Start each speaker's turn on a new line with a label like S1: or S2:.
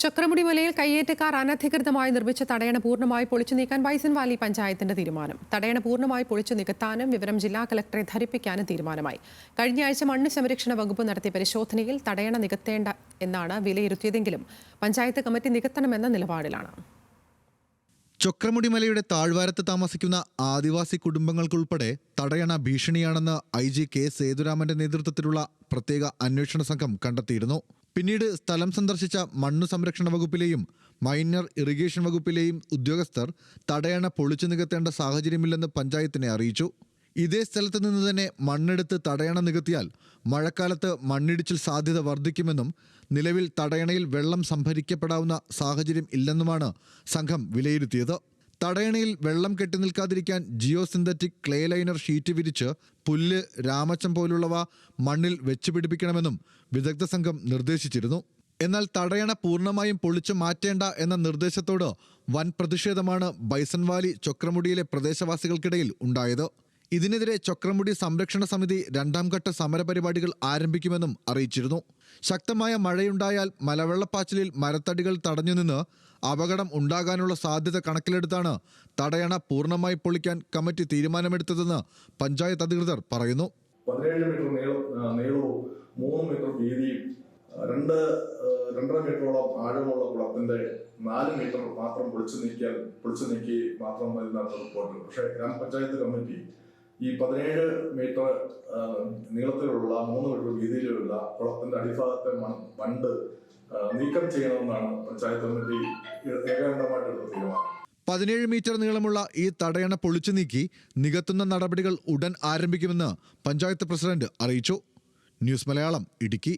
S1: ചക്രമുടി മലയിൽ കയ്യേറ്റക്കാർ അനധികൃതമായി നിർമ്മിച്ച തടയണ പൂർണ്ണമായി പൊളിച്ചു നീക്കാൻ ബൈസൺ വാലി പഞ്ചായത്തിന്റെ തീരുമാനം. തടയണ പൂർണ്ണമായി പൊളിച്ചു നികത്താനും വിവരം ജില്ലാ കളക്ടറെ ധരിപ്പിക്കാനും തീരുമാനമായി. കഴിഞ്ഞ ആഴ്ച മണ്ണ് സംരക്ഷണ വകുപ്പ് നടത്തിയ പരിശോധനയിൽ തടയണ നികത്തേണ്ട എന്നാണ് വിലയിരുത്തിയതെങ്കിലും പഞ്ചായത്ത് കമ്മിറ്റി നികത്തണമെന്ന നിലപാടിലാണ്.
S2: ചക്രമുടി മലയുടെ താഴ്വാരത്ത് താമസിക്കുന്ന ആദിവാസി കുടുംബങ്ങൾക്കുൾപ്പെടെ തടയണ ഭീഷണിയാണെന്ന് IG കെ സേതുരാമന്റെ നേതൃത്വത്തിലുള്ള പ്രത്യേക അന്വേഷണ സംഘം കണ്ടെത്തിയിരുന്നു. പിന്നീട് സ്ഥലം സന്ദർശിച്ച മണ്ണു സംരക്ഷണ വകുപ്പിലെയും മൈനർ ഇറിഗേഷൻ വകുപ്പിലെയും ഉദ്യോഗസ്ഥർ തടയണ പൊളിച്ചു നികത്തേണ്ട സാഹചര്യമില്ലെന്ന് പഞ്ചായത്തിനെ അറിയിച്ചു. ഇതേ സ്ഥലത്ത് നിന്ന് തന്നെ മണ്ണെടുത്ത് തടയണ നികത്തിയാൽ മഴക്കാലത്ത് മണ്ണിടിച്ചിൽ സാധ്യത വർദ്ധിക്കുമെന്നും നിലവിൽ തടയണയിൽ വെള്ളം സംഭരിക്കപ്പെടാവുന്ന സാഹചര്യം ഇല്ലെന്നുമാണ് സംഘം വിലയിരുത്തിയത്. തടയണയിൽ വെള്ളം കെട്ടി നിൽക്കാതിരിക്കാൻ geo synthetic clay liner sheet വിരിച്ച് പുല്ല്, രാമച്ചം പോലുള്ളവ മണ്ണിൽ വെച്ചുപിടിപ്പിക്കണമെന്നും വിദഗ്ധ സംഘം നിർദ്ദേശിച്ചിരുന്നു. എന്നാൽ തടയണ പൂർണ്ണമായും പൊളിച്ചു മാറ്റേണ്ട എന്ന നിർദ്ദേശത്തോട് വൻ പ്രതിഷേധമാണ് ബൈസൺ വാലി ചക്രമുടിയിലെ പ്രദേശവാസികൾക്കിടയിൽ ഉണ്ടായത്. ഇതിനെതിരെ ചക്രമുടി സംരക്ഷണ സമിതി രണ്ടാം ഘട്ട സമരപരിപാടികൾ ആരംഭിക്കുമെന്നും അറിയിച്ചിരുന്നു. ശക്തമായ മഴയുണ്ടായാൽ മലവെള്ളപ്പാച്ചിലിൽ മരത്തടികൾ തടഞ്ഞുനിന്ന് അപകടം ഉണ്ടാകാനുള്ള സാധ്യത കണക്കിലെടുത്താണ് തടയണ പൂർണ്ണമായി പൊളിക്കാൻ കമ്മിറ്റി തീരുമാനമെടുത്തതെന്ന് പഞ്ചായത്ത് അധികൃതർ പറയുന്നു.
S3: 17 മീറ്റർ നീളവും 3 മീറ്റർ വീതിയും 2.5 മീറ്ററോളം ആഴമുള്ള കുളത്തിന്റെ 4 മീറ്റർ മാത്രം പൊളിച്ചു നീക്കി മാത്രം മതി റിപ്പോർട്ട്. പക്ഷേ ഗ്രാമപഞ്ചായത്ത് കമ്മിറ്റി ഈ 17 മീറ്റർ നീളത്തിലുള്ള 3 മീറ്റർ വീതിയിലുള്ള കുളത്തിന്റെ അടിഭാഗത്തെ മണ്ണ് നീക്കം ചെയ്യണമെന്നാണ് പഞ്ചായത്ത് കമ്മിറ്റി ഏകകണ്ഠമായിട്ടുള്ള തീരുമാനം.
S2: 17 മീറ്റർ നീളമുള്ള ഈ തടയണ പൊളിച്ചു നീക്കി നികത്തുന്ന നടപടികൾ ഉടൻ ആരംഭിക്കുമെന്ന് പഞ്ചായത്ത് പ്രസിഡന്റ് അറിയിച്ചു. ന്യൂസ് മലയാളം, ഇടുക്കി.